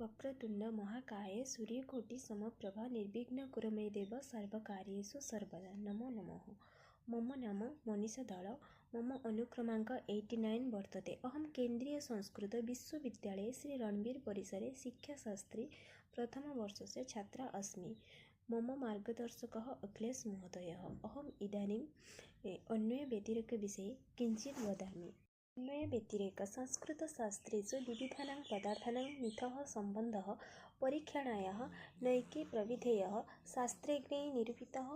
वक्रतुण्ड महाकाय सूर्यकोटि समप्रभा निर्विघ्नं कुरु मे देव सर्वकार्येषु सर्वदा। नमो नमः। मम नाम मनीषा दळ। मम अनुक्रमाङ्क 89 वर्तते। अहं केन्द्रीयसंस्कृतविश्वविद्यालये श्री रणवीर परिसरे शिक्षाशास्त्री प्रथमवर्षस्य छात्रा अस्मि। मम मार्गदर्शकः अखिलेश महोदयः। अहम् इदानीं अन्वयव्यतिरेकविषये किञ्चित् वदामि। अन्वयव्यतिरेक संस्कृतशास्त्रेषु विविधानां पदार्थानां मिथः सम्बन्धः परीक्षणायाः नैके प्रविधयः शास्त्रज्ञैः निरूपिताः।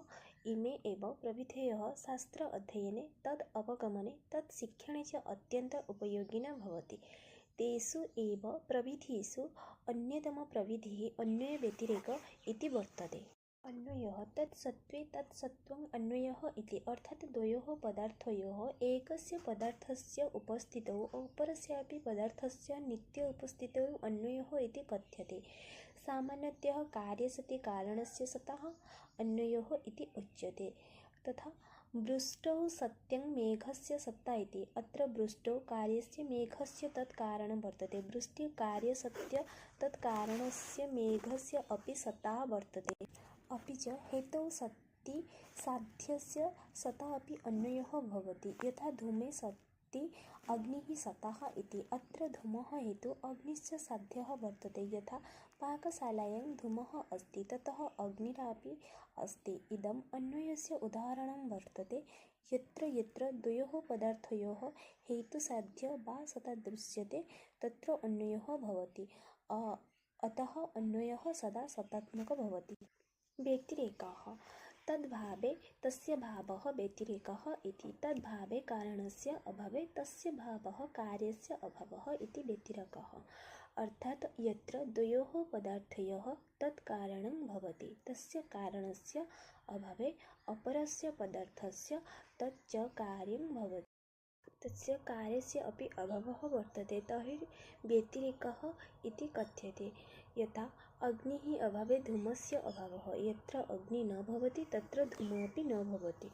इमे एव प्रविधयः शास्त्र अध्ययने, तद् अवगमने, तत् शिक्षणे च अत्यन्त उपयोगिनः भवति। तेषु एव प्रविधिषु अन्यतमा प्रविधिः अन्वयव्यतिरेक इति वर्तते। अन्वयः तत्सत्त्वे तत्सत्त्वम् अन्वयः इति, अर्थात् द्वयोः पदार्थयोः एकस्य पदार्थस्य उपस्थितौ अपरस्यापि पदार्थस्य नित्य उपस्थितौ अन्वयः इति कथ्यते। सामान्यतः कार्यसति कारणस्य सतः अन्वयः इति उच्यते। तथा वृष्टौ सत्यं मेघस्य सत्ता इति, अत्र वृष्टौ कार्यस्य मेघस्य तत् कारणं वर्तते। वृष्टिकार्यसत्य तत् कारणस्य मेघस्य अपि सत्ता वर्तते। अपि च हेतौ सति साध्यस्य सतः अपि अन्वयः भवति। यथा धूमे सति अग्निः सतः इति, अत्र धूमः हेतुः अग्निश्च साध्यः वर्तते। यथा पाकशालायां धूमः अस्ति ततः अग्निरपि अस्ति। इदम् अन्वयस्य उदाहरणं वर्तते। यत्र यत्र द्वयोः पदार्थयोः हेतुसाध्य वा सता दृश्यते तत्र अन्वयः भवति। अतः अन्वयः सदा सतात्मकः भवति। व्यतिरेकः तद्भावे तस्य भावः व्यतिरेकः इति, तद्भावे कारणस्य अभावे तस्य भावः कार्यस्य अभावः इति व्यतिरेकः। अर्थात् यत्र द्वयोः पदार्थयोः तत् कारणं भवति, तस्य कारणस्य अभावे अपरस्य पदार्थस्य तत् च कार्यं भवति, तस्य कार्यस्य अपि अभावः वर्तते, तर्हि व्यतिरेकः इति कथ्यते। यथा अग्निः अभावे धूमस्य अभावः, यत्र अग्निः न भवति तत्र धूमोऽपि न भवति।